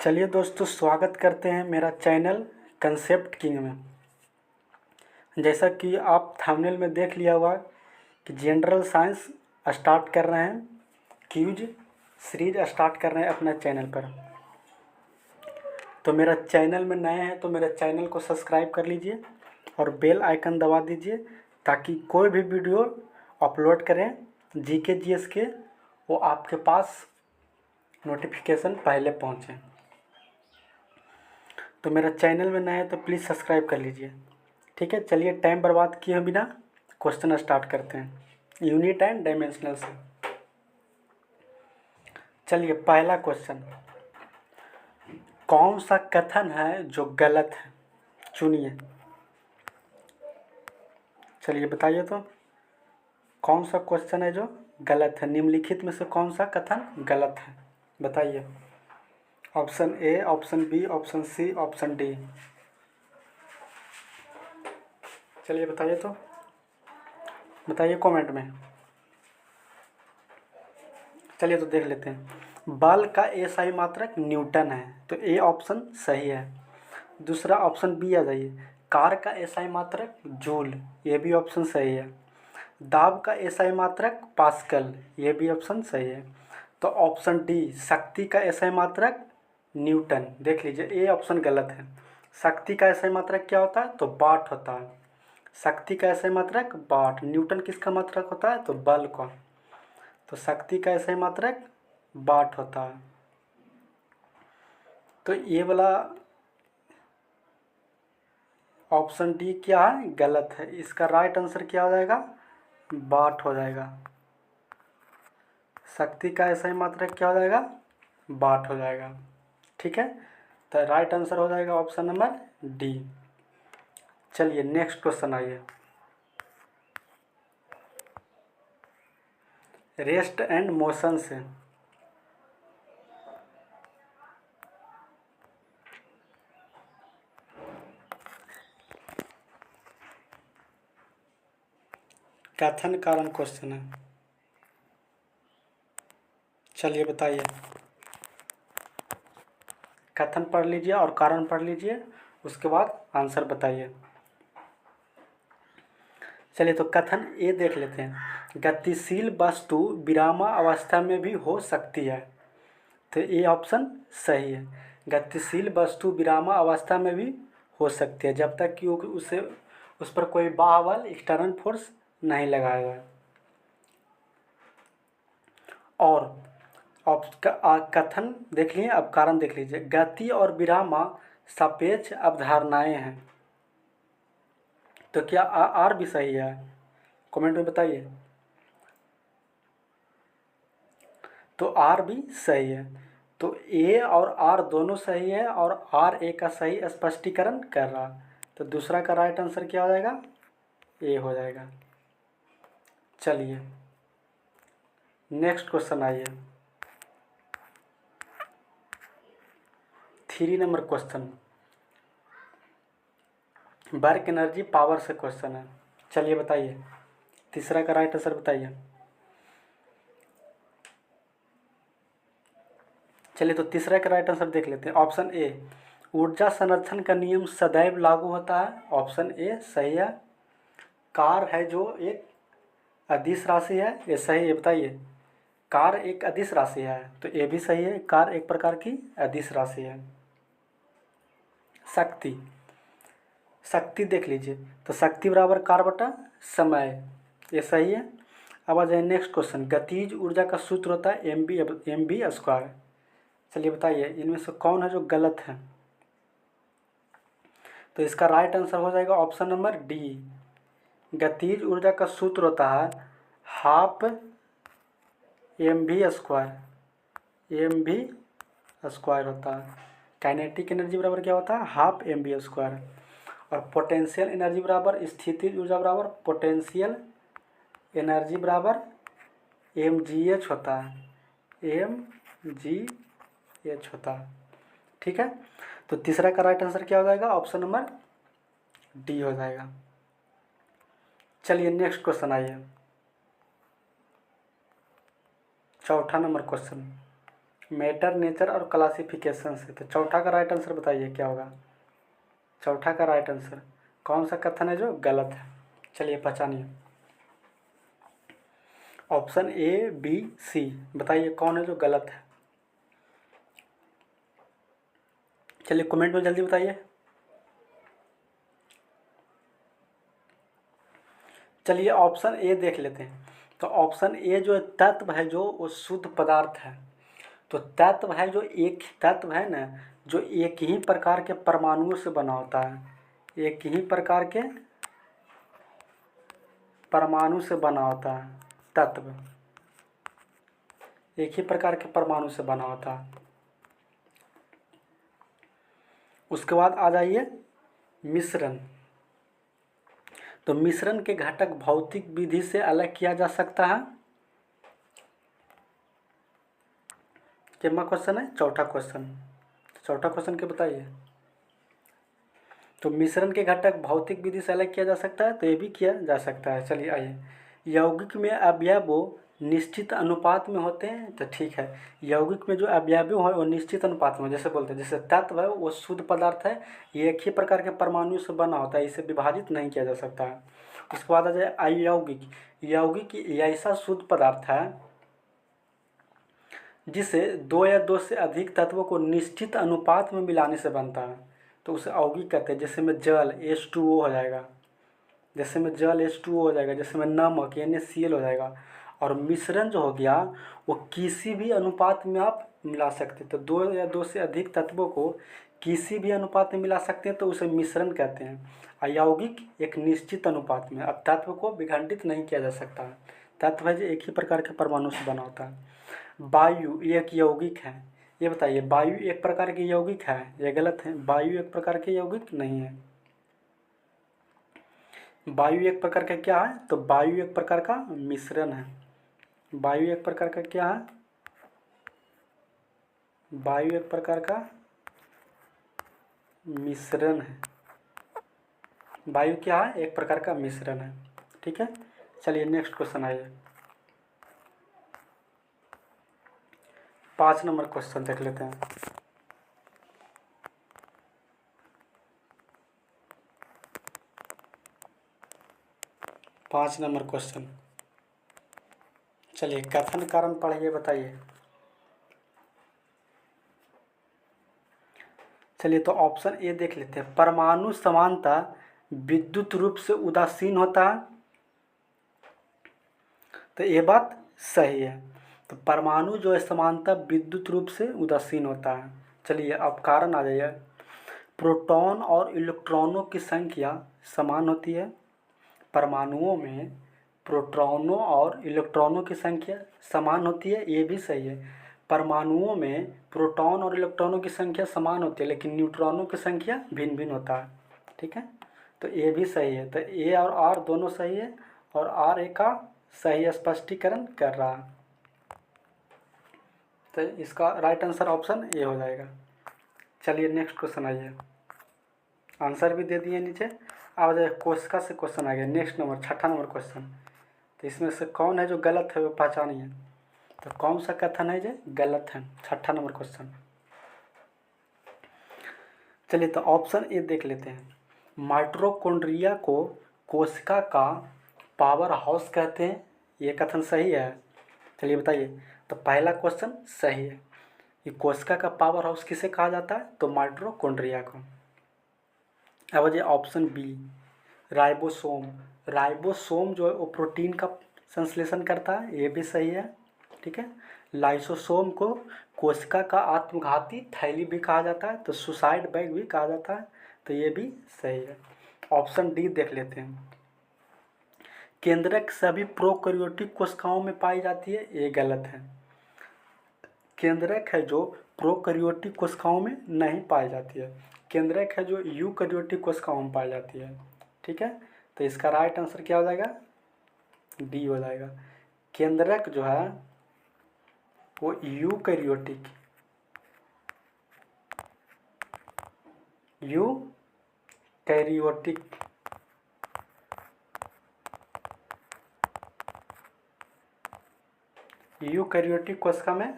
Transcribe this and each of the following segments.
चलिए दोस्तों, स्वागत करते हैं मेरा चैनल कंसेप्ट किंग में। जैसा कि आप थंबनेल में देख लिया होगा कि जनरल साइंस स्टार्ट कर रहे हैं, क्यूज सीरीज स्टार्ट कर रहे हैं अपने चैनल पर। तो मेरा चैनल में नए हैं तो मेरे चैनल को सब्सक्राइब कर लीजिए और बेल आइकन दबा दीजिए ताकि कोई भी वीडियो अपलोड करें जीके जीएस के वो आपके पास नोटिफिकेशन पहले पहुँचे। तो मेरा चैनल में नया है तो प्लीज़ सब्सक्राइब कर लीजिए। ठीक है, चलिए टाइम बर्बाद किए बिना क्वेश्चन स्टार्ट करते हैं यूनिट एंड डायमेंशनल से। चलिए पहला क्वेश्चन, कौन सा कथन है जो गलत है? चुनिए। चलिए बताइए तो कौन सा क्वेश्चन है जो गलत है? निम्नलिखित में से कौन सा कथन गलत है? बताइए। Option A, option B, option C, option D. चलिए बताइए तो, बताइए कमेंट में। चलिए तो देख लेते हैं। बल का एसआई मात्रक न्यूटन है, तो ए ऑप्शन सही है। दूसरा ऑप्शन बी आ जाइए, कार का एसआई मात्रक जूल, ये भी ऑप्शन सही है। दाब का एसआई मात्रक पास्कल, ये भी ऑप्शन सही है। तो ऑप्शन डी, शक्ति का एसआई मात्रक न्यूटन। देख लीजिए, ए ऑप्शन गलत है। शक्ति का एसआई मात्रक क्या होता है? तो वाट होता है। शक्ति का एसआई मात्रक वाट। न्यूटन किसका मात्रक होता है? तो बल का। तो शक्ति का एसआई मात्रक वाट होता है। तो ये वाला ऑप्शन डी क्या है? गलत है। इसका राइट आंसर क्या हो जाएगा? वाट हो जाएगा। शक्ति का एसआई मात्रक क्या हो जाएगा? वाट हो जाएगा। ठीक है, तो राइट आंसर हो जाएगा ऑप्शन नंबर डी। चलिए नेक्स्ट क्वेश्चन आइए। रेस्ट एंड मोशन से कथन कारण क्वेश्चन है। चलिए बताइए। कथन पढ़ लीजिए और कारण पढ़ लीजिए, उसके बाद आंसर बताइए। चलिए तो कथन ए देख लेते हैं। गतिशील वस्तु विरामावस्था में भी हो सकती है, तो ए ऑप्शन सही है। गतिशील वस्तु विरामावस्था में भी हो सकती है जब तक कि उसे उस पर कोई बाह्य बल एक्सटर्नल फोर्स नहीं लगाया जाए। और कथन देख लिए, अब कारण देख लीजिए। गति और विरामा सापेक्ष अवधारणाएं हैं, तो क्या आर भी सही है? कमेंट में बताइए। तो आर भी सही है। तो ए और आर दोनों सही है और आर ए का सही स्पष्टीकरण कर रहा। तो दूसरा का राइट आंसर क्या हो जाएगा? ए हो जाएगा। चलिए नेक्स्ट क्वेश्चन आइए। 3 number question, work energy power से क्वेश्चन है। चलिए बताइए, तीसरा का राइट आंसर बताइए। चलिए तो तीसरा का राइट आंसर देख लेते हैं। ऑप्शन ए, ऊर्जा संरक्षण का नियम सदैव लागू होता है, ऑप्शन ए सही है। कार है जो एक अदिश राशि है, ये सही है। बताइए, कार एक अदिश राशि है, तो ये भी सही है। कार एक प्रकार की अदिश राशि है। शक्ति, शक्ति देख लीजिए, तो शक्ति बराबर कार बटा समय, ये सही है। अब आ जाए नेक्स्ट क्वेश्चन। गतिज ऊर्जा का सूत्र होता है एम बी स्क्वायर। चलिए बताइए, इनमें से कौन है जो गलत है? तो इसका राइट आंसर हो जाएगा ऑप्शन नंबर डी। गतिज ऊर्जा का सूत्र होता है हाफ एम भी स्क्वायर होता है। काइनेटिक एनर्जी बराबर क्या होता है? हाफ एम भी स्क्वायर। और पोटेंशियल एनर्जी बराबर स्थितिज ऊर्जा बराबर पोटेंशियल एनर्जी बराबर mgh होता है, mgh होता है। ठीक है, तो तीसरा का राइट आंसर क्या हो जाएगा? ऑप्शन नंबर डी हो जाएगा। चलिए नेक्स्ट क्वेश्चन आइए। चौथा नंबर क्वेश्चन, मैटर, नेचर और क्लासिफिकेशन से। तो चौथा का राइट आंसर बताइए क्या होगा। चौथा का राइट आंसर कौन सा कथन है जो गलत है, चलिए पहचानिए। ऑप्शन ए, बी, सी, बताइए कौन है जो गलत है। चलिए कमेंट में जल्दी बताइए। चलिए ऑप्शन ए देख लेते हैं। तो ऑप्शन ए जो तत्व है जो वो शुद्ध पदार्थ है। तो तत्व है जो एक तत्व है ना, जो एक ही प्रकार के परमाणुओं से बना होता है। एक ही प्रकार के परमाणु से बना होता है तत्व, एक ही प्रकार के परमाणु से बना होता है। उसके बाद आ जाइए मिश्रण। तो मिश्रण के घटक भौतिक विधि से अलग किया जा सकता है। कितना क्वेश्चन है, चौथा क्वेश्चन। चौथा क्वेश्चन के बताइए। तो मिश्रण के घटक भौतिक विधि से अलग किया जा सकता है, तो ये भी किया जा सकता है। चलिए आइए, यौगिक में अवयव निश्चित अनुपात में होते हैं, तो ठीक है। यौगिक में जो अवयव है वो निश्चित अनुपात में, जैसे बोलते हैं जैसे तत्व है वो शुद्ध पदार्थ है, ये एक ही प्रकार के परमाणु से बना होता है, इसे विभाजित नहीं किया जा सकता है। उसके बाद आ जाए अयौगिक। यौगिक ऐसा शुद्ध पदार्थ है जिसे दो या दो से अधिक तत्वों को निश्चित अनुपात में मिलाने से बनता है, तो उसे यौगिक कहते हैं। जैसे में जल H2O हो जाएगा, जैसे में जल H2O हो जाएगा, जैसे में नमक NaCl हो जाएगा। और मिश्रण जो हो गया वो किसी भी अनुपात में आप मिला सकते हैं। तो दो या दो से अधिक तत्वों को किसी भी अनुपात में मिला सकते हैं, तो उसे मिश्रण कहते हैं। अयौगिक एक निश्चित अनुपात में, अब तत्व को विखंडित नहीं किया जा सकता है। तत्व है जो एक ही प्रकार के परमाणु से बना होता है। वायु एक यौगिक है, ये बताइए वायु एक प्रकार की यौगिक है, ये गलत है। वायु एक प्रकार की यौगिक नहीं है। वायु एक प्रकार का क्या है, तो वायु एक प्रकार का मिश्रण है। वायु एक प्रकार का क्या है, वायु एक प्रकार का मिश्रण है। वायु क्या है, एक प्रकार का मिश्रण है। ठीक है, चलिए नेक्स्ट क्वेश्चन आइए। 5 नंबर क्वेश्चन देख लेते हैं। पाँच नंबर क्वेश्चन, चलिए कथन कारण पढ़िए, बताइए। चलिए तो ऑप्शन ए देख लेते हैं। परमाणु समानता विद्युत रूप से उदासीन होता है, तो ये बात सही है। तो परमाणु जो है समानता विद्युत रूप से उदासीन होता है। चलिए अब कारण आ जाइए। प्रोटॉन और इलेक्ट्रॉनों की संख्या समान होती है। परमाणुओं में प्रोटॉनों और इलेक्ट्रॉनों की संख्या समान होती है, ये भी सही है। परमाणुओं में प्रोटॉन और इलेक्ट्रॉनों की संख्या समान होती है, लेकिन न्यूट्रॉनों की संख्या भिन्न भिन्न होता है। ठीक है, तो ये भी सही है। तो ए और आर दोनों सही है, और आर ए का सही स्पष्टीकरण कर रहा है। तो इसका राइट आंसर ऑप्शन ए हो जाएगा। चलिए नेक्स्ट क्वेश्चन आइए, आंसर भी दे दिए नीचे। अब जाए कोशिका से क्वेश्चन आ गया। नेक्स्ट नंबर 6ठा नंबर क्वेश्चन। तो इसमें से कौन है जो गलत है वो पहचानिए। तो कौन सा कथन है जो गलत है, 6ठा नंबर क्वेश्चन। चलिए तो ऑप्शन ए देख लेते हैं। माइटोकॉन्ड्रिया को कोशिका का पावर हाउस कहते हैं, ये कथन सही है। चलिए बताइए। तो पहला क्वेश्चन सही है, ये कोशिका का पावर हाउस किसे कहा जाता है, तो माइटोकॉन्ड्रिया को। अब ये ऑप्शन बी राइबोसोम। राइबोसोम जो है वो प्रोटीन का संश्लेषण करता है, ये भी सही है। ठीक है, लाइसोसोम को कोशिका का आत्मघाती थैली भी कहा जाता है, तो सुसाइड बैग भी कहा जाता है, तो ये भी सही है। ऑप्शन डी देख लेते हैं। केंद्रक सभी प्रोकैरियोटिक कोशिकाओं में पाई जाती है, ये गलत है। केंद्रक है जो प्रोकैरियोटिक कोशिकाओं में नहीं पाई जाती है, केंद्रक है जो यूकैरियोटिक कोशिकाओं में पाई जाती है। ठीक है, तो इसका राइट आंसर क्या हो जाएगा, डी हो जाएगा। केंद्रक जो है वो यूकैरियोटिक यूकैरियोटिक कोशिका में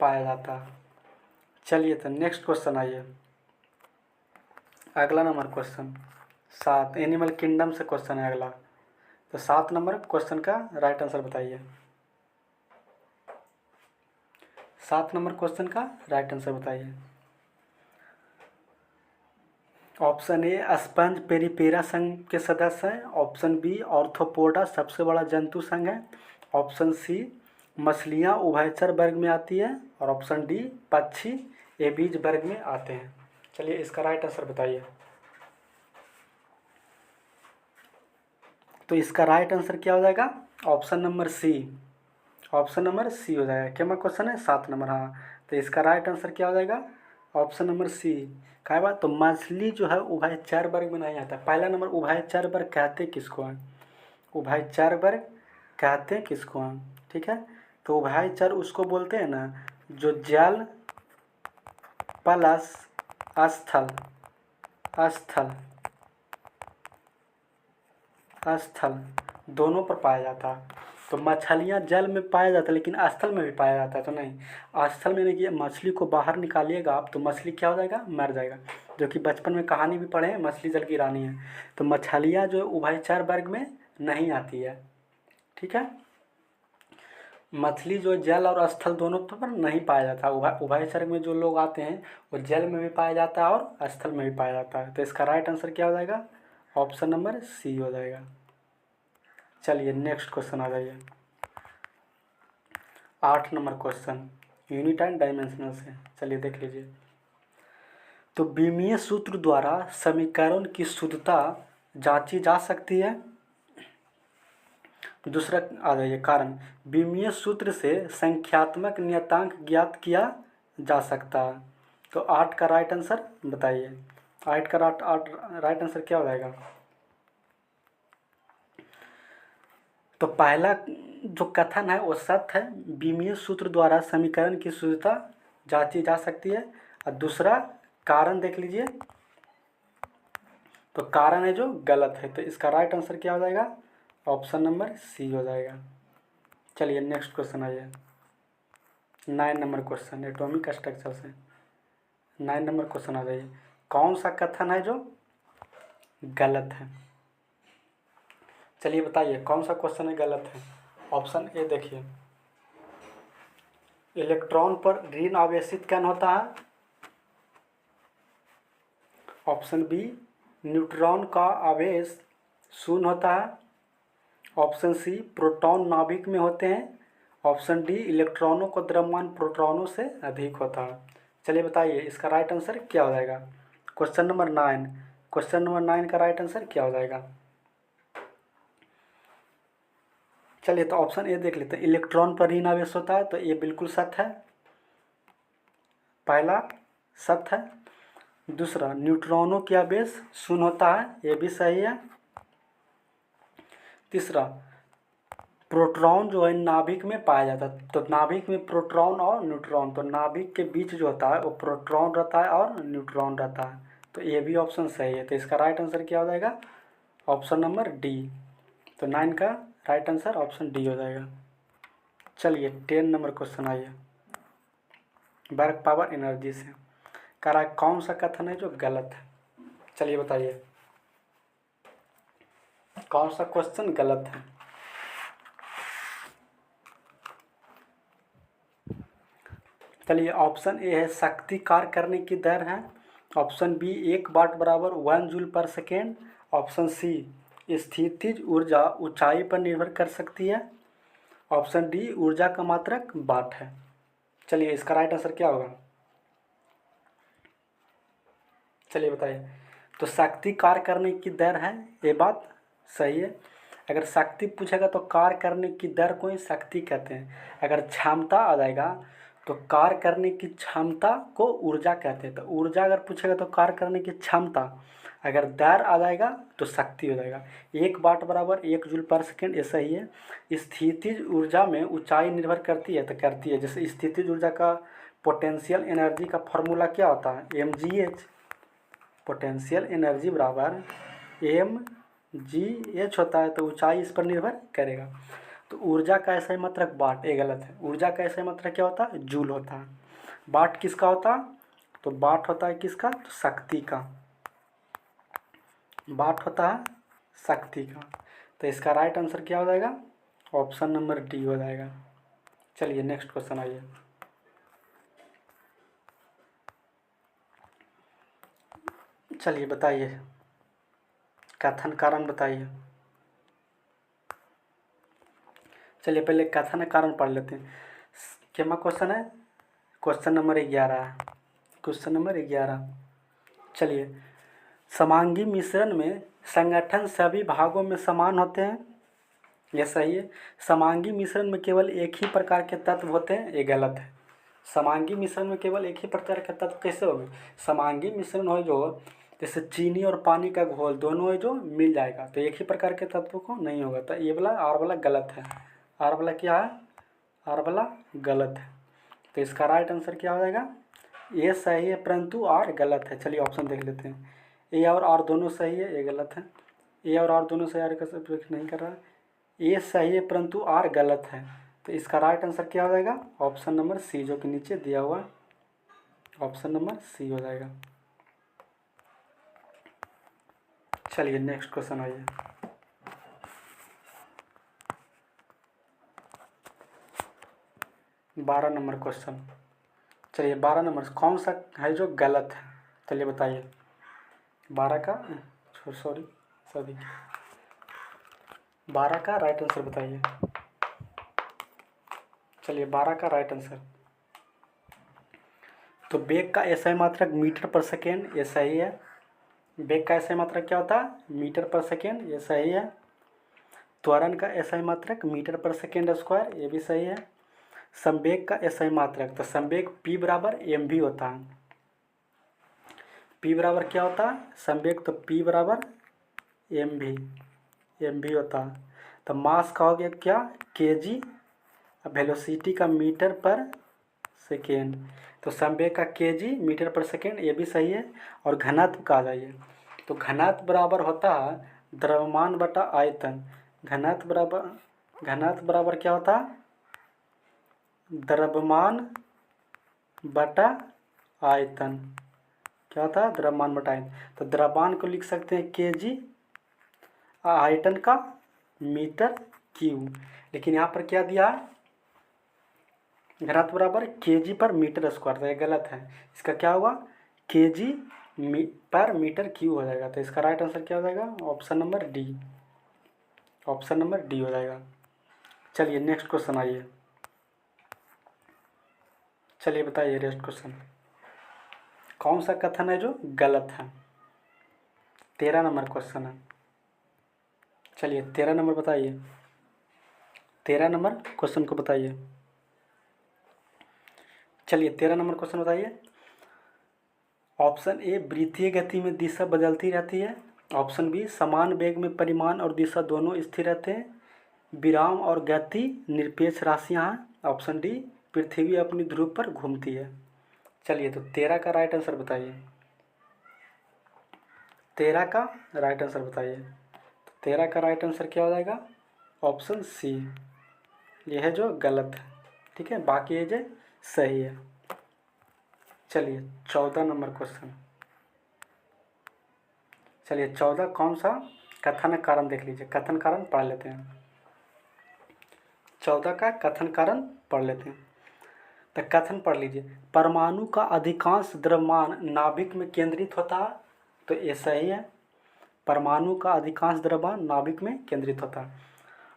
पाया जाता है। चलिए तो नेक्स्ट क्वेश्चन आइए, अगला नंबर क्वेश्चन 7, एनिमल किंगडम से क्वेश्चन है अगला। तो 7 नंबर क्वेश्चन का राइट आंसर बताइए। 7 नंबर क्वेश्चन का राइट आंसर बताइए। ऑप्शन ए स्पंज पेरिपेरा संघ के सदस्य हैं। ऑप्शन बी ऑर्थोपोडा सबसे बड़ा जंतु संघ है। ऑप्शन सी मछलियाँ उभयचर वर्ग में आती है। और ऑप्शन डी पक्षी एबीज वर्ग में आते हैं। चलिए इसका राइट आंसर बताइए। तो इसका राइट आंसर क्या हो जाएगा? Option number C. Option number C हो जाएगा। क्या क्वेश्चन है? 7 नंबर। हाँ, तो इसका राइट आंसर क्या हो जाएगा? Option number C. क्या बात? तो मछली जो है उभयचर वर्ग में नहीं आता। पहला नंबर उभयचर वर्ग कहते किसको हैं? उभयचर वर्ग कहते किसको हैं? ठीक है, तो उभयचर उसको बोलते हैं ना जो जल प्लस स्थल स्थल स्थल दोनों पर पाया जाता है। तो मछलियाँ जल में पाया जाता है लेकिन स्थल में भी पाया जाता है। तो नहीं, स्थल में नहीं कि मछली को बाहर निकालिएगा आप तो मछली क्या हो जाएगा? मर जाएगा। जो कि बचपन में कहानी भी पढ़े हैं, मछली जल की रानी है। तो मछलियाँ जो उभयचर वर्ग में नहीं आती है। ठीक है, मछली जो जल और स्थल दोनों पर नहीं पाया जाता। उभयचर में जो लोग आते हैं वो जल में भी पाया जाता है और स्थल में भी पाया जाता है। तो इसका राइट आंसर क्या हो जाएगा? ऑप्शन नंबर सी हो जाएगा। चलिए नेक्स्ट क्वेश्चन आ जाइए। 8 number question unit and dimensional से। चलिए देख लीजिए। तो बीमीय सूत्र द्वारा समीकरण की शुद्धता जांची जा सकती है। दूसरा आ जाइए कारण, बीमीय सूत्र से संख्यात्मक नियतांक ज्ञात किया जा सकता है। तो 8 का राइट आंसर बताइए। 8 का राइट आंसर क्या हो जाएगा? तो पहला जो कथन है वो सत्य है, बीमीय सूत्र द्वारा समीकरण की शुद्धता जांची जा सकती है। और दूसरा कारण देख लीजिए, तो कारण है जो गलत है। तो इसका राइट आंसर क्या हो जाएगा? ऑप्शन नंबर सी हो जाएगा। चलिए नेक्स्ट क्वेश्चन आइए। 9 नंबर क्वेश्चन एटॉमिक स्ट्रक्चर से। 9 नंबर क्वेश्चन आ जाइए। कौन सा कथन है जो गलत है? चलिए बताइए कौन सा क्वेश्चन है गलत है। ऑप्शन ए देखिए, इलेक्ट्रॉन पर ऋण आवेशित कण होता है। ऑप्शन बी न्यूट्रॉन का आवेश शून्य होता है। ऑप्शन सी प्रोटॉन नाभिक में होते हैं। ऑप्शन डी इलेक्ट्रॉनों का द्रव्यमान प्रोटॉनों से अधिक होता है। चलिए बताइए इसका राइट आंसर क्या हो जाएगा? Question number 9। क्वेश्चन नंबर 9 का राइट आंसर क्या हो जाएगा? चलिए तो ऑप्शन ए देख लेते हैं, इलेक्ट्रॉन पर ऋण आवेश होता है। तो ये बिल्कुल सत्य है, पहला सत्य है। दूसरा न्यूट्रॉनों की आवेश शून्य होता है, ये भी सही है। तीसरा प्रोटॉन जो है नाभिक में पाया जाता है। तो नाभिक में प्रोटॉन और न्यूट्रॉन, तो नाभिक के बीच जो होता है वो प्रोटॉन रहता है और न्यूट्रॉन रहता है। तो ये भी ऑप्शन सही है। तो इसका राइट आंसर क्या हो जाएगा? Option number D. तो 9 का राइट आंसर ऑप्शन डी हो जाएगा। चलिए 10 नंबर क्वेश्चन आइए, वर्क पावर एनर्जी से। कह रहा है कौन सा कथन है जो गलत है? चलिए बताइए कौन सा क्वेश्चन गलत है। चलिए ऑप्शन ए है शक्ति कार्य करने की दर है। ऑप्शन बी 1 वाट बराबर 1 जूल पर सेकेंड। ऑप्शन सी स्थितिज ऊर्जा ऊंचाई पर निर्भर कर सकती है। ऑप्शन डी ऊर्जा का मात्रक वाट है। चलिए इसका राइट आंसर क्या होगा? चलिए बताइए। तो शक्ति कार्य करने की दर है, ये बात सही है। अगर शक्ति पूछेगा तो कार्य करने की दर को ही शक्ति कहते हैं। अगर क्षमता आ जाएगा तो कार्य करने की क्षमता को ऊर्जा कहते हैं। तो ऊर्जा अगर पूछेगा तो कार्य करने की क्षमता, अगर दर आ जाएगा तो शक्ति हो जाएगा। 1 वाट बराबर 1 जूल पर सेकेंड, ये सही है। स्थितिज ऊर्जा में ऊंचाई निर्भर करती है, तो करती है। जैसे स्थितिज ऊर्जा का पोटेंशियल एनर्जी का फॉर्मूला क्या होता है? mgh। पोटेंशियल एनर्जी बराबर mgh होता है। तो ऊंचाई इस पर निर्भर करेगा। तो ऊर्जा का ऐसा ही मात्रक वाट, ये गलत है। ऊर्जा का ऐसा ही मात्रक क्या होता है? जूल होता है। वाट किसका होता है? तो वाट होता है किसका? तो शक्ति का। वाट होता है शक्ति का। तो इसका राइट आंसर क्या हो जाएगा? ऑप्शन नंबर डी हो जाएगा। चलिए नेक्स्ट क्वेश्चन आइए। चलिए बताइए, कथन कारण बताइए। चलिए पहले कथन कारण पढ़ लेते हैं। क्या क्वेश्चन है? क्वेश्चन नंबर 11 है। Question number 11। चलिए, समांगी मिश्रण में संगठन सभी भागों में समान होते हैं, यह सही है। समांगी मिश्रण में केवल एक ही प्रकार के तत्व होते हैं, ये गलत है। समांगी मिश्रण में केवल एक ही प्रकार के तत्व कैसे होंगे? समांगी मिश्रण हो जो जैसे चीनी और पानी का घोल दोनों है जो मिल जाएगा, तो एक ही प्रकार के तत्व को नहीं होगा। तो ये वाला आर वाला गलत है। आर वाला क्या है? आर वाला गलत है। तो इसका राइट आंसर क्या हो जाएगा? ये सही है परंतु आर गलत है। चलिए ऑप्शन देख लेते हैं। ए और आर दोनों सही है, ये गलत है। ए और आर दोनों सही, आर का सब्जेक्ट नहीं कर रहा है। ये सही है परंतु आर गलत है। तो इसका राइट आंसर क्या हो जाएगा? ऑप्शन नंबर सी, जो कि नीचे दिया हुआ, ऑप्शन नंबर सी हो जाएगा। चलिए नेक्स्ट क्वेश्चन आइए। बारह नंबर क्वेश्चन। चलिए 12 नंबर कौन सा है जो गलत है? चलिए बताइए। 12 का सॉरी 12 का राइट आंसर बताइए। चलिए 12 का राइट आंसर, तो वेग का एसआई मात्रक मीटर पर सेकेंड, ये सही है। वेग का एसआई मात्रक क्या होता है? मीटर पर सेकेंड, ये सही है। त्वरण का एसआई मात्रक मीटर पर सेकेंड स्क्वायर, ये भी सही है। संवेग का एसआई मात्रक, तो संवेग P बराबर mv होता है। P बराबर क्या होता है? संवेग, तो P बराबर mv होता है। तो मास का हो गया क्या? kg। वेलोसिटी का मीटर पर सेकेंड, तो संवेग का kg मीटर पर सेकेंड, ये भी सही है। और घनत्व का आ जाइए, तो घनत्व बराबर होता है द्रव्यमान बटा आयतन। घनत्व बराबर क्या होता है? द्रव्यमान बटा आयतन। क्या होता है? द्रव्यमान बटा आयतन। तो द्रव्यमान को लिख सकते हैं kg, आयतन का मीटर क्यूब। लेकिन यहाँ पर क्या दिया है? घनत्व बराबर kg पर मीटर स्क्वायर, तो ये गलत है। इसका क्या हुआ? kg पर मीटर क्यूब हो जाएगा। तो इसका राइट आंसर क्या हो जाएगा? Option number D, option number D हो जाएगा। चलिए नेक्स्ट क्वेश्चन आइए। चलिए बताइए नेक्स्ट क्वेश्चन, कौन सा कथन है जो गलत है? 13 नंबर क्वेश्चन है। चलिए 13 नंबर बताइए। 13 नंबर क्वेश्चन को बताइए। चलिए 13 नंबर क्वेश्चन बताइए। ऑप्शन ए, वृत्तीय गति में दिशा बदलती रहती है। ऑप्शन बी, समान वेग में परिमाण और दिशा दोनों स्थिर रहते हैं। विराम और गति निरपेक्ष राशियाँ हैं। ऑप्शन डी, पृथ्वी अपनी ध्रुव पर घूमती है। चलिए तो 13 का राइट आंसर बताइए। 13 का राइट आंसर बताइए। 13 का राइट आंसर क्या हो जाएगा? ऑप्शन सी, यह है जो गलत है। ठीक है, बाकी ये जो सही है। चलिए 14 नंबर क्वेश्चन। चलिए 14 कौन सा कथन कारण देख लीजिए। कथन कारण पढ़ लेते हैं। 14 का कथन कारण पढ़ लेते हैं। तो कथन पढ़ लीजिए। परमाणु का अधिकांश द्रव्यमान नाभिक में केंद्रित होता है, तो ये सही है। परमाणु का अधिकांश द्रव्यमान नाभिक में केंद्रित होता है।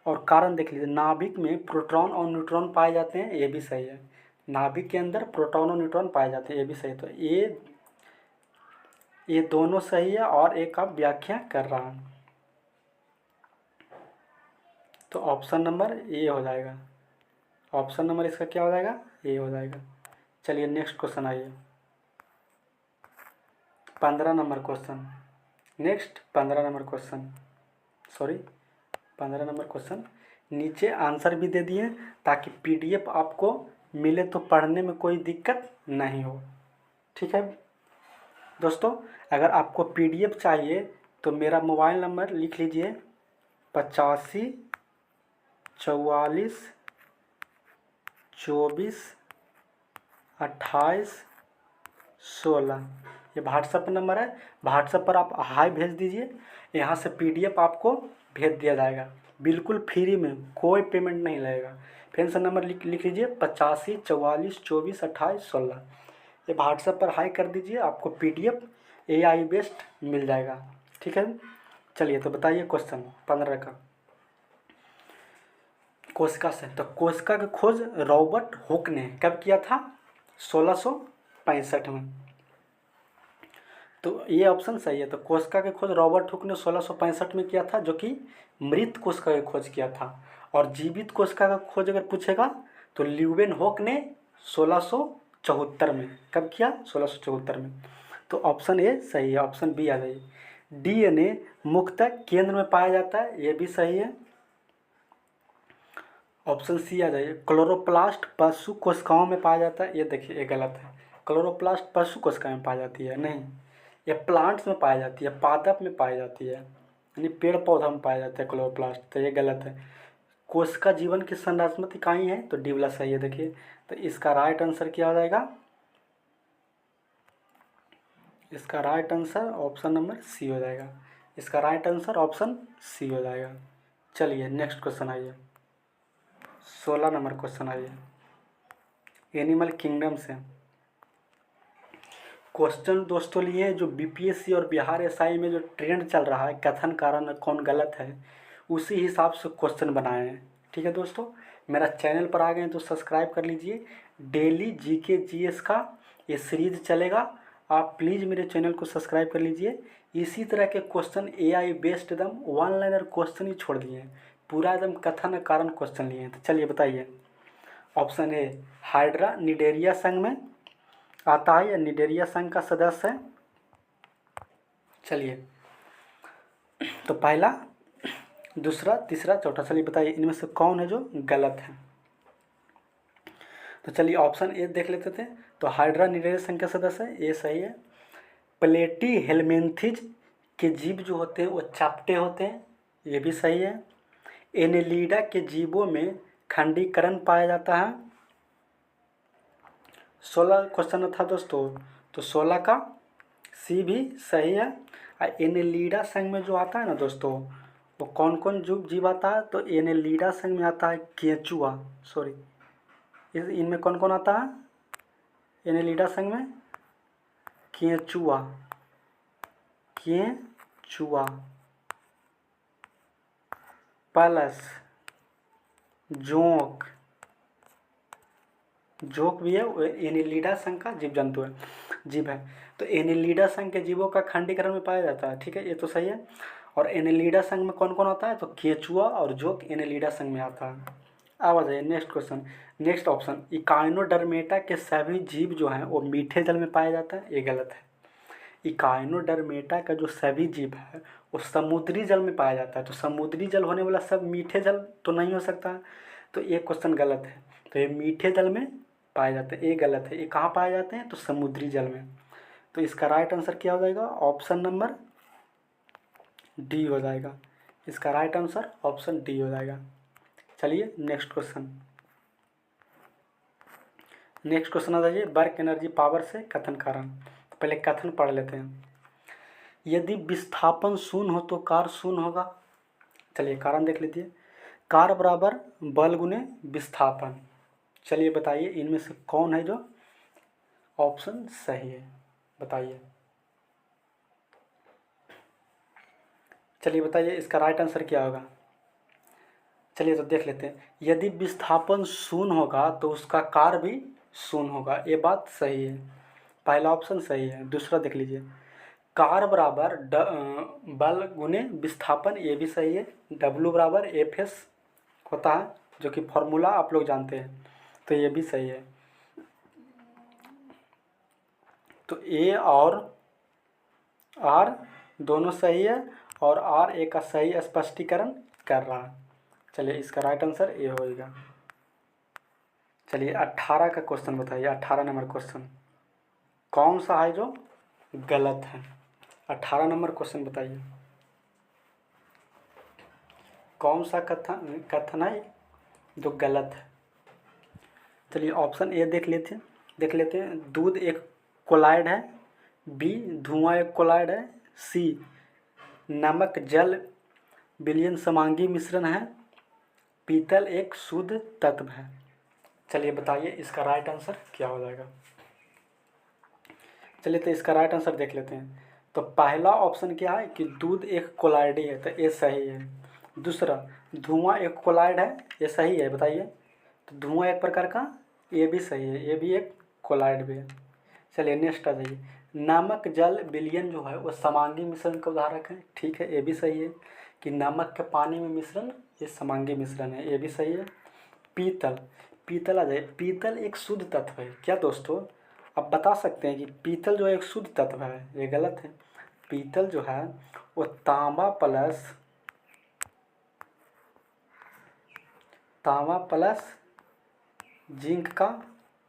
और कारण देख लीजिए, नाभिक में प्रोटॉन और न्यूट्रॉन पाए जाते हैं, ये भी सही है। नाभिक के अंदर प्रोटॉन और न्यूट्रॉन पाए जाते हैं, ये भी सही है। तो ये दोनों सही है और एक आप व्याख्या कर रहा हूँ, तो ऑप्शन नंबर ए हो जाएगा। ऑप्शन नंबर इसका क्या हो जाएगा? ए हो जाएगा। चलिए नेक्स्ट क्वेश्चन आइए। 15 number question. Next 15 number question, sorry 15 number question. नीचे आंसर भी दे दिए ताकि पीडीएफ आपको मिले तो पढ़ने में कोई दिक्कत नहीं हो। ठीक है दोस्तों, अगर आपको पीडीएफ चाहिए तो मेरा मोबाइल नंबर लिख लीजिए 85 44 24 28 16। ये व्हाट्सएप नंबर है। व्हाट्सएप पर आप हाय भेज दीजिए, यहाँ से PDF आपको भेज दिया जाएगा बिल्कुल फ्री में, कोई पेमेंट नहीं लगेगा। फिर से नंबर लिख लीजिए 85 44 24 28 16। ये व्हाट्सएप पर हाई कर दीजिए, आपको PDF AI बेस्ड मिल जाएगा। ठीक है, चलिए तो बताइए क्वेश्चन 15 का। कोशिका से, तो कोशिका की खोज रॉबर्ट हुक ने कब किया था? 1665 में। तो ये ऑप्शन सही है। तो कोशिका की खोज रॉबर्ट हुक ने 1665 में किया था, जो कि मृत कोशिका की खोज किया था। और जीवित कोशिका का खोज अगर पूछेगा तो ल्यूवेन हुक ने 1674 में। कब किया? 1674 में। तो ऑप्शन ए सही है, ऑप्शन बी आ जाइए। DNA मुख्यतः केंद्र में पाया जाता है, ये भी सही है। ऑप्शन सी आ जाइए। क्लोरोप्लास्ट पशु कोशिकाओं में पाया जाता है, ये देखिए ये गलत है। क्लोरोप्लास्ट पशु कोशिकाओं में पाई जाती है नहीं, ये प्लांट्स में पाई जाती है, पादप में पाई जाती है, यानी पेड़ पौधा में पाया जाता है क्लोरोप्लास्ट, तो ये गलत है। कोशिका जीवन की संरचनात्मक इकाई है, तो डी वाला सही है। देखिए तो इसका राइट आंसर क्या हो जाएगा? इसका right answer option number C हो जाएगा। इसका राइट आंसर ऑप्शन सी हो जाएगा। चलिए नेक्स्ट क्वेश्चन आइए, 16 नंबर क्वेश्चन आइए, एनिमल किंगडम से। क्वेश्चन दोस्तों लिए जो BPSC और बिहार SI में जो ट्रेंड चल रहा है, कथन कारण कौन गलत है, उसी हिसाब से क्वेश्चन बनाए हैं। ठीक है दोस्तों, मेरा चैनल पर आ गए हैं तो सब्सक्राइब कर लीजिए। डेली GK GS का ये सीरीज चलेगा, आप प्लीज़ मेरे चैनल को सब्सक्राइब कर लीजिए। इसी तरह के क्वेश्चन AI बेस्ड एकदम वन लाइनर क्वेश्चन ही छोड़ दिए हैं, पूरा एकदम कथन कारण क्वेश्चन लिए हैं। तो चलिए बताइए, ऑप्शन ए हाइड्रा निडेरिया संघ में आता है या निडेरिया संघ का सदस्य है? चलिए तो पहला, दूसरा, तीसरा, चौथा, चलिए बताइए इनमें से कौन है जो गलत है। तो चलिए ऑप्शन ए देख लेते थे। तो हाइड्रा निडेरिया संघ का सदस्य है, ये सही है। प्लेटी हेलमिंथिज के जीव जो होते हैं वो चाप्टे होते हैं, ये भी सही है। एनेलिडा के जीवों में खंडीकरण पाया जाता है। 16 क्वेश्चन था दोस्तों, तो 16 का सी भी सही है। एनेलिडा संघ में जो आता है ना दोस्तों, वो कौन कौन जीव आता है? तो एनेलिडा संघ में आता है केंचुआ, सॉरी इनमें कौन कौन आता है एनेलिडा संघ में? केंचुआ, केंचुआ प्लस जोंक, जोंक भी है, वो एनेलिडा संघ का जीव जंतु है, जीव है। तो एनेलिडा संघ के जीवों का खंडीकरण में पाया जाता है, ठीक है, ये तो सही है। और एनेलिडा संघ में कौन कौन आता है? तो केंचुआ और जोंक एनेलिडा संघ में आता है। अब आ जाइए next question, next option, Echinodermata के सभी जीव जो हैं वो मीठे जल में पाया जाता है, ये गलत है। इकाइनोडर्मेटा का जो सभी जीव है वो समुद्री जल में पाया जाता है, तो समुद्री जल होने वाला सब मीठे जल तो नहीं हो सकता, तो ये क्वेश्चन गलत है। तो ये मीठे जल में पाए जाते हैं, ये गलत है। ये कहाँ पाए जाते हैं? तो समुद्री जल में। तो इसका राइट आंसर क्या हो जाएगा? ऑप्शन नंबर डी हो जाएगा। इसका राइट आंसर ऑप्शन डी हो जाएगा। चलिए नेक्स्ट क्वेश्चन, नेक्स्ट क्वेश्चन आ जाइए, वर्क एनर्जी पावर से कथन कारण। तो पहले कथन पढ़ लेते हैं। यदि विस्थापन शून्य हो तो कार्य शून्य होगा। चलिए कारण देख लीजिए, कार्य बराबर बल गुने विस्थापन। चलिए बताइए इनमें से कौन है जो ऑप्शन सही है, बताइए। चलिए बताइए इसका राइट आंसर क्या होगा। चलिए तो देख लेते हैं। यदि विस्थापन शून्य होगा तो उसका कार्य भी शून्य होगा, ये बात सही है, पहला ऑप्शन सही है। दूसरा देख लीजिए, कार्य बराबर बल गुने विस्थापन, ये भी सही है। W बराबर FS होता है, जो कि फॉर्मूला आप लोग जानते हैं, तो ये भी सही है। तो A और R दोनों सही है, और R A का सही स्पष्टीकरण कर रहा है। चलिए इसका राइट आंसर ए होएगा। चलिए 18 का क्वेश्चन बताइए, 18 नंबर क्वेश्चन कौन सा है जो गलत है? 18 नंबर क्वेश्चन बताइए, कौन सा कथन है जो गलत है। चलिए ऑप्शन ए देख लेते हैं। दूध एक कोलाइड है। बी धुआं एक कोलाइड है। सी नमक जल विलयन समांगी मिश्रण है। पीतल एक शुद्ध तत्व है। चलिए बताइए इसका राइट आंसर क्या हो जाएगा। चलिए तो इसका राइट आंसर देख लेते हैं। तो पहला ऑप्शन क्या है कि दूध एक कोलाइड है, तो ये सही है। दूसरा धुआं एक कोलाइड है, ये सही है, बताइए। तो धुआं एक प्रकार का, ये भी सही है, ये भी एक कोलाइड भी है। चलिए नेक्स्ट आ जाइए। नमक जल विलयन जो है वो समांगी मिश्रण का उदाहरक है, ठीक है, ये भी सही है कि नमक के पानी में मिश्रण ये समांगी मिश्रण है, ये भी सही है। पीतल पीतल आ जाए। पीतल एक शुद्ध तत्व है क्या दोस्तों? आप बता सकते हैं कि पीतल जो है एक शुद्ध तत्व है, ये गलत है। पीतल जो है वो तांबा प्लस जिंक का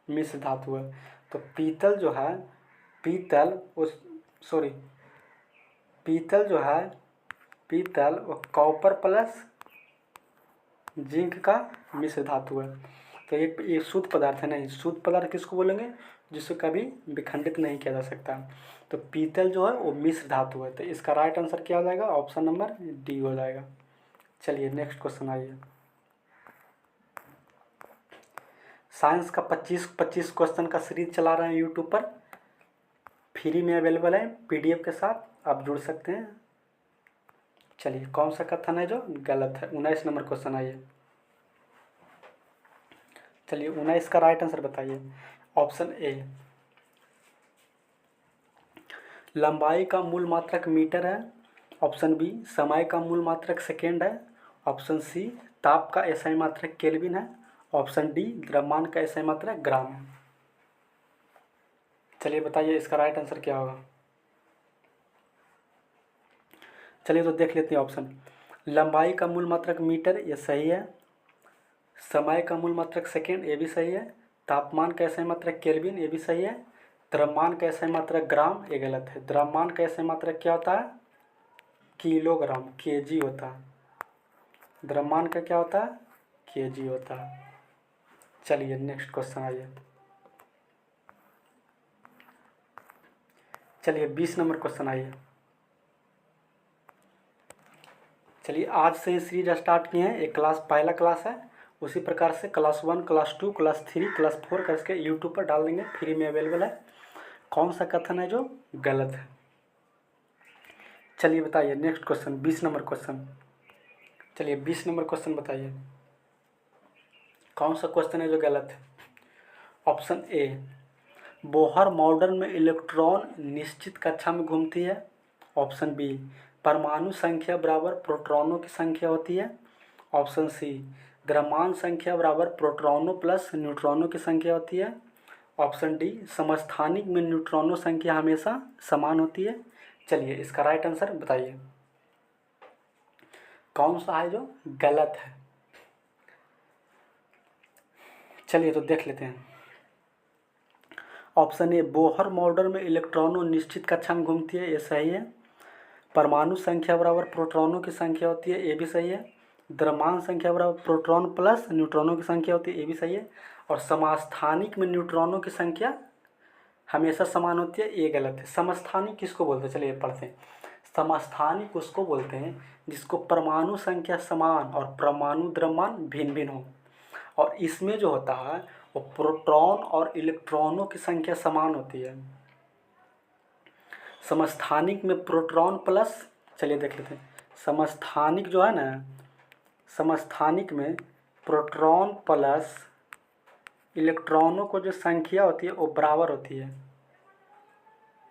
मिश्र धातु है। तो पीतल जो है, पीतल वो कॉपर प्लस जिंक का मिश्र धातु है। तो ये शुद्ध पदार्थ है। नहीं, शुद्ध पदार्थ किसको बोलेंगे? जिसे कभी विखंडित नहीं किया जा सकता। तो पीतल जो है वो मिश्र धातु है। तो इसका राइट आंसर क्या हो जाएगा? ऑप्शन नंबर डी हो जाएगा। चलिए नेक्स्ट क्वेश्चन आइए। साइंस का 25 क्वेश्चन का सीरीज चला रहे हैं यूट्यूब पर, फ्री में अवेलेबल है पीडीएफ के साथ, आप जुड़ सकते हैं। चलिए कौन सा कथन है जो गलत है? 19 नंबर क्वेश्चन आइए। चलिए 19 का राइट आंसर बताइए। ऑप्शन ए लंबाई का मूल मात्रक मीटर है। ऑप्शन बी समय का मूल मात्रक सेकेंड है। ऑप्शन सी ताप का एसआई मात्रक केल्विन है। ऑप्शन डी द्रव्यमान का एसआई मात्रक ग्राम है। चलिए बताइए इसका राइट आंसर क्या होगा। चलिए तो देख लेते हैं ऑप्शन। लंबाई का मूल मात्रक मीटर, ये सही है। समय का मूल मात्रक सेकेंड, ये भी सही है। तापमान का एसआई मात्रक केल्विन, ये भी सही है। द्रव्यमान का एसआई मात्रक ग्राम, ये गलत है। द्रव्यमान का एसआई मात्रक क्या होता है? किलोग्राम, केजी होता है। द्रव्यमान का क्या होता है? केजी होता है। चलिए नेक्स्ट क्वेश्चन आइए। चलिए 20 नंबर क्वेश्चन आइए। चलिए आज से ही सीरीज स्टार्ट किए हैं। एक पहला क्लास है, उसी प्रकार से क्लास 1, क्लास 2, क्लास 3, क्लास 4 करके यूट्यूब पर डाल देंगे, फ्री में अवेलेबल है। कौन सा कथन है जो गलत है? चलिए बताइए नेक्स्ट क्वेश्चन, 20 नंबर क्वेश्चन। चलिए 20 नंबर क्वेश्चन बताइए, कौन सा क्वेश्चन है जो गलत है? ऑप्शन ए बोहर मॉडल में इलेक्ट्रॉन निश्चित कक्षा में घूमती है। ऑप्शन बी परमाणु संख्या बराबर प्रोटॉनों की संख्या होती है। ऑप्शन सी द्रव्यमान संख्या बराबर प्रोटॉनों प्लस न्यूट्रॉनों की संख्या होती है। ऑप्शन डी समस्थानिक में न्यूट्रॉनों संख्या हमेशा समान होती है। चलिए इसका राइट आंसर बताइए, कौन सा है जो गलत है? चलिए तो देख लेते हैं। ऑप्शन ए बोहर मॉडल में इलेक्ट्रॉनों निश्चित कक्षा में घूमती है, ये सही है। परमाणु संख्या बराबर प्रोटॉनों की संख्या होती है, ये भी सही है। द्रव्यमान संख्या बराबर प्रोटॉन प्लस न्यूट्रॉनों की संख्या होती है, ये भी सही है। और समस्थानिक में न्यूट्रॉनों की संख्या हमेशा समान होती है, ये गलत है। समस्थानिक किसको बोलते हैं? चलिए पढ़ते हैं। समस्थानिक उसको बोलते हैं जिसको परमाणु संख्या समान और परमाणु द्रव्यमान भिन्न भिन्न हो। और इसमें जो होता है वो प्रोटॉन और इलेक्ट्रॉनों की संख्या समान होती है। समस्थानिक में प्रोटॉन प्लस, चलिए देख लेते हैं। समस्थानिक जो है ना, समस्थानिक में प्रोटॉन प्लस इलेक्ट्रॉनों को जो संख्या होती है वो बराबर होती है।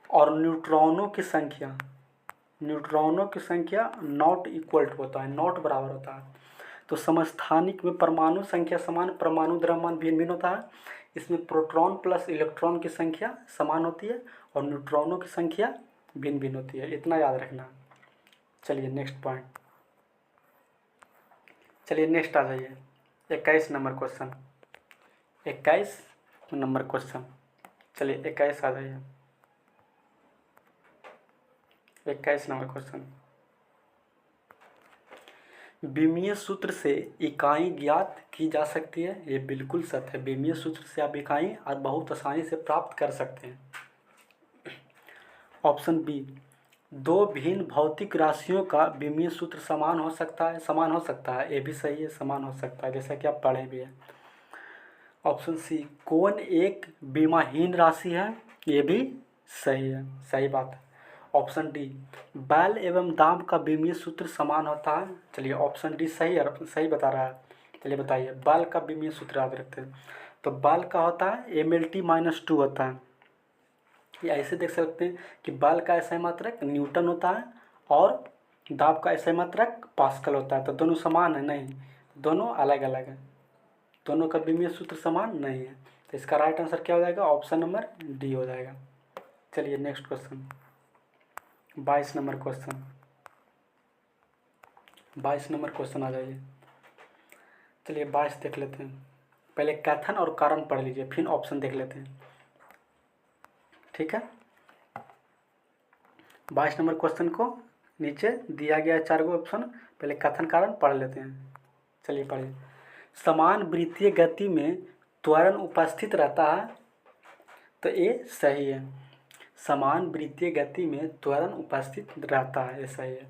और न्यूट्रॉनों की संख्या नॉट इक्वल टू होता है, नॉट बराबर होता है। तो समस्थानिक में परमाणु संख्या समान, परमाणु द्रव्यमान भिन्न भिन्न होता है। इसमें प्रोटॉन प्लस इलेक्ट्रॉन की संख्या समान होती है और न्यूट्रॉनों की संख्या भिन्न भिन्न होती है, इतना याद रखना। चलिए नेक्स्ट पॉइंट। चलिए नेक्स्ट आ जाइए। 21 नंबर क्वेश्चन। 21 number question. चलिए 21 आ जाइए। 21 नंबर क्वेश्चन। विमीय सूत्र से इकाई ज्ञात की जा सकती है, ये बिल्कुल सत्य है। विमीय सूत्र से आप इकाई और बहुत आसानी से प्राप्त कर सकते हैं। ऑप्शन बी, दो भिन्न भौतिक राशियों का विमीय सूत्र समान हो सकता है, समान हो सकता है, ये भी सही है, समान हो सकता है, जैसा कि आप पढ़े भी हैं। ऑप्शन सी, कौन एक विमाहीन राशि है, ये भी सही है, सही बात है। ऑप्शन डी, बैल एवं दाम का विमीय सूत्र समान होता है। चलिए ऑप्शन डी सही है, सही बता रहा है। चलिए बताइए, बैल का विमीय सूत्र याद रखते हैं तो बैल का होता है MLT-2 होता है। ये ऐसे देख सकते हैं कि बैल का SI मात्रक न्यूटन होता है और दाब का SI मात्रक पास्कल होता है। तो दोनों समान है? नहीं, दोनों अलग अलग है, दोनों का विमीय सूत्र समान नहीं है। तो इसका राइट आंसर क्या हो जाएगा? ऑप्शन नंबर डी हो जाएगा। चलिए next question, 22 number question, 22 number question आ जाइए। चलिए 22 देख लेते हैं। पहले कथन और कारण पढ़ लीजिए, फिर ऑप्शन देख लेते हैं, ठीक है। 22 नंबर क्वेश्चन को नीचे दिया गया 4 गो ऑप्शन, पहले कथन कारण पढ़ लेते हैं। चलिए पढ़िए। समान वृत्तीय गति में त्वरण उपस्थित रहता है, तो ये सही है। समान वृत्तीय गति में त्वरण उपस्थित रहता है, ये सही है।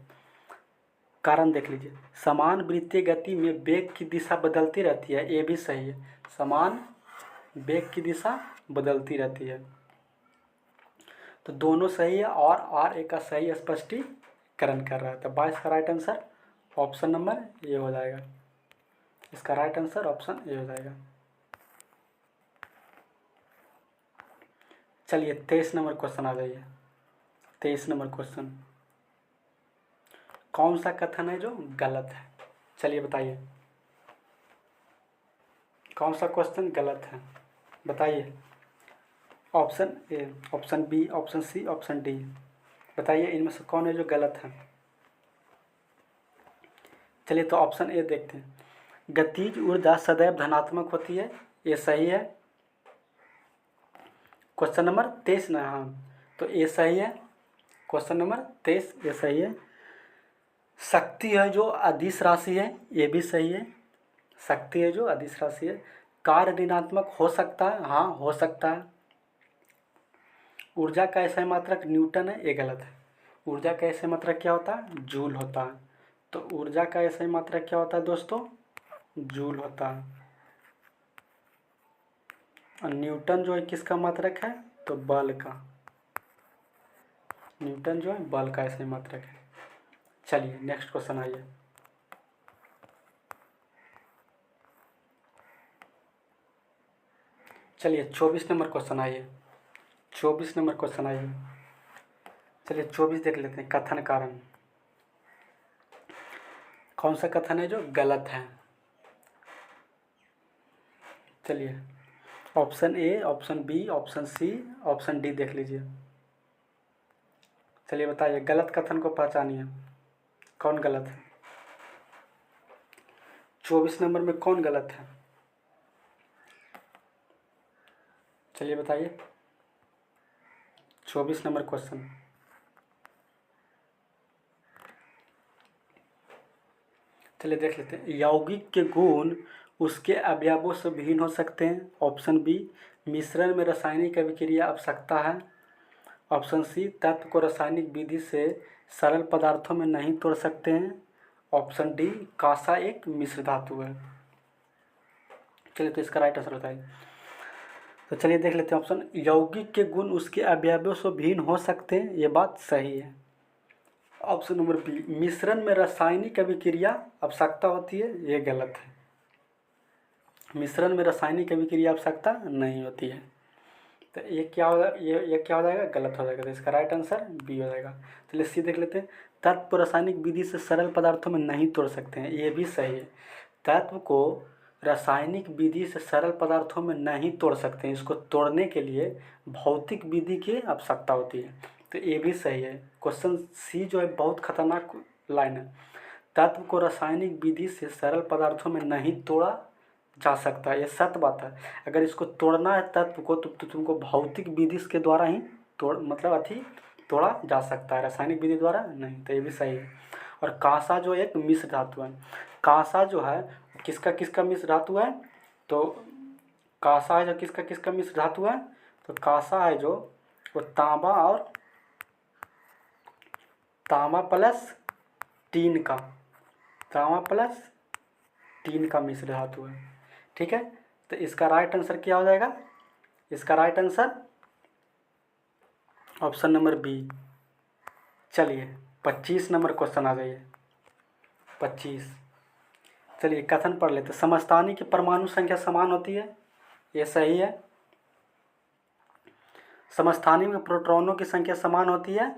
कारण देख लीजिए, समान वृत्तीय गति में वेग की दिशा बदलती रहती है, ये भी सही है। समान वेग की दिशा बदलती रहती है, तो दोनों सही है और आर ए का सही स्पष्टीकरण कर रहा है। तो 22 का right answer option number A हो जाएगा। इसका राइट आंसर ऑप्शन ए हो जाएगा। चलिए 23 नंबर क्वेश्चन आ जाइए। 23 नंबर क्वेश्चन, कौन सा कथन है जो गलत है? चलिए बताइए, कौन सा क्वेश्चन गलत है, बताइए। Option A, option B, option C, option D, बताइए इनमें से कौन है जो गलत है। चलिए तो ऑप्शन ए देखते हैं। गतिज ऊर्जा सदैव धनात्मक होती है, ये सही है। क्वेश्चन नंबर 23 ना, हाँ, तो ये सही है। क्वेश्चन नंबर 23 ये सही है। शक्ति है जो अदिश राशि है, ये भी सही है। शक्ति है जो अदिश राशि है। कार्य ऋणात्मक हो सकता है, हाँ हो सकता है। ऊर्जा का SI मात्रक न्यूटन है, ये गलत है। ऊर्जा का SI मात्रक क्या होता है? जूल होता है। तो ऊर्जा का SI मात्रक क्या होता है दोस्तों? जूल होता है। और न्यूटन जो है किसका मात्रक है? तो बल का। न्यूटन जो है बल का SI मात्रक है। चलिए नेक्स्ट क्वेश्चन आइए। चलिए 24 नंबर क्वेश्चन आइए। 24 नंबर क्वेश्चन आइए। चलिए 24 देख लेते हैं। कथन कारण, कौन सा कथन है जो गलत है? चलिए option A, option B, option C, option D देख लीजिए। चलिए बताइए, गलत कथन को पहचानिए, कौन गलत है? 24 नंबर में कौन गलत है? चलिए बताइए, 24 नंबर क्वेश्चन। चलिए देख लेते हैं। यौगिक के गुण उसके अवयवों से भिन्न हो सकते हैं। ऑप्शन बी, मिश्रण में रासायनिक अभिक्रिया आवश्यकता है। ऑप्शन सी, तत्व को रासायनिक विधि से सरल पदार्थों में नहीं तोड़ सकते हैं। ऑप्शन डी, कांसा एक मिश्र धातु है। चलिए तो इसका राइट आंसर बताइए। तो चलिए देख लेते हैं ऑप्शन, यौगिक के गुण उसके अवयवों से भिन्न हो सकते हैं, ये बात सही है। ऑप्शन नंबर बी, मिश्रण में रासायनिक अभिक्रिया आवश्यकता होती है, ये गलत है। मिश्रण में रासायनिक अभिक्रिया आवश्यकता नहीं होती है। तो ये क्या होगा? ये क्या हो जाएगा? गलत हो जाएगा। तो इसका राइट आंसर बी हो जाएगा। चलिए सी देख लेते हैं। तत्व को रासायनिक विधि से सरल पदार्थों में नहीं तोड़ सकते हैं, ये भी सही है। तत्व को रासायनिक विधि से सरल पदार्थों में नहीं तोड़ सकते हैं, इसको तोड़ने के लिए भौतिक विधि की आवश्यकता होती है, तो ये भी सही है। क्वेश्चन सी जो है बहुत खतरनाक लाइन है। तत्व को रासायनिक विधि से सरल पदार्थों में नहीं तोड़ा जा सकता है, ये सत्य बात है। अगर इसको तोड़ना है तत्व को तो तुमको भौतिक विधि के द्वारा ही तोड़ा जा सकता है, रासायनिक विधि द्वारा नहीं, तो ये भी सही है। और कांसा जो एक मिश्र धातु है। कांसा जो है किसका किसका मिश्र धातु है, तो कांसा है जो किसका किसका मिश्र धातु है, तो कांसा है जो वो तांबा प्लस टीन का, तांबा प्लस टीन का मिश्र धातु है। ठीक है, तो इसका राइट आंसर क्या हो जाएगा, इसका right answer option number B. चलिए 25 नंबर क्वेश्चन आ जाइए। 25, चलिए कथन पढ़ लेते। समस्थानी की परमाणु संख्या समान होती है, ये सही है। समस्थानी में प्रोटॉनों की संख्या समान होती है,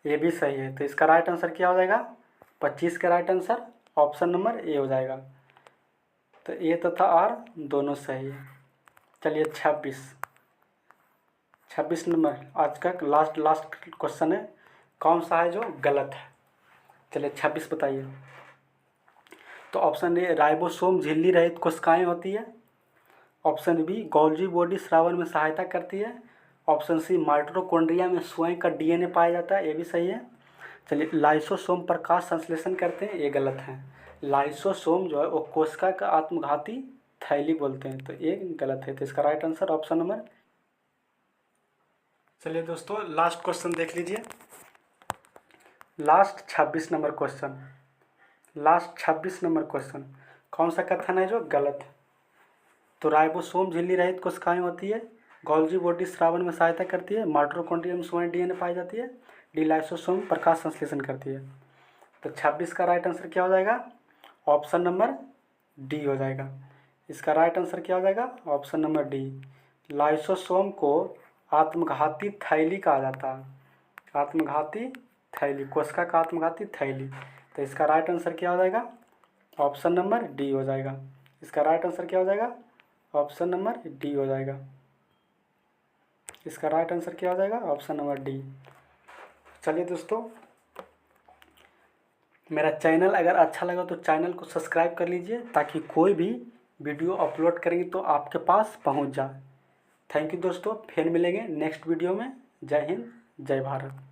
ये भी सही है। तो इसका राइट आंसर क्या हो जाएगा, 25 का right answer option number A हो जाएगा। तो ए तथा आर दोनों सही है। चलिए 26 नंबर आज का लास्ट क्वेश्चन है, कौन सा है जो गलत है। चलिए 26 बताइए। तो ऑप्शन ए राइबोसोम झिल्ली रहित कोशिकाएं होती है। ऑप्शन बी गोल्जी बॉडी स्रावन में सहायता करती है। ऑप्शन सी माइटोकॉन्ड्रिया में स्वयं का डीएनए पाया जाता है, ये भी सही है। चलिए लाइसोसोम प्रकाश संश्लेषण करते हैं, ये गलत है। लाइसोसोम जो है वो कोशिका का आत्मघाती थैली बोलते हैं, तो ये गलत है। तो इसका राइट आंसर ऑप्शन नंबर। चलिए दोस्तों लास्ट क्वेश्चन देख लीजिए, last 26 number question. Last 26 number question कौन सा कथन है जो गलत है। तो राइबोसोम झिल्ली रहित कोशिकाएं होती है, गोल्जी बॉडी स्रावन में सहायता करती है, माइटोकॉन्ड्रिया में स्वयं डीएनए पाई जाती है, डी लाइसोसोम प्रकाश संश्लेषण करती है। तो 26 का राइट आंसर क्या हो जाएगा, ऑप्शन नंबर डी हो जाएगा। इसका राइट आंसर क्या हो जाएगा, ऑप्शन नंबर डी। लाइसोसोम को आत्मघाती थैली कहा जाता है, आत्मघाती थैली, कोशिका का आत्मघाती थैली। तो इसका राइट आंसर क्या हो जाएगा, ऑप्शन नंबर डी हो जाएगा। इसका राइट आंसर क्या हो जाएगा, ऑप्शन नंबर डी हो जाएगा। इसका राइट आंसर क्या हो जाएगा, ऑप्शन नंबर डी। चलिए दोस्तों मेरा चैनल अगर अच्छा लगा तो चैनल को सब्सक्राइब कर लीजिए, ताकि कोई भी वीडियो अपलोड करेंगे तो आपके पास पहुंच जाए। थैंक यू दोस्तों, फिर मिलेंगे नेक्स्ट वीडियो में। जय हिंद, जय भारत।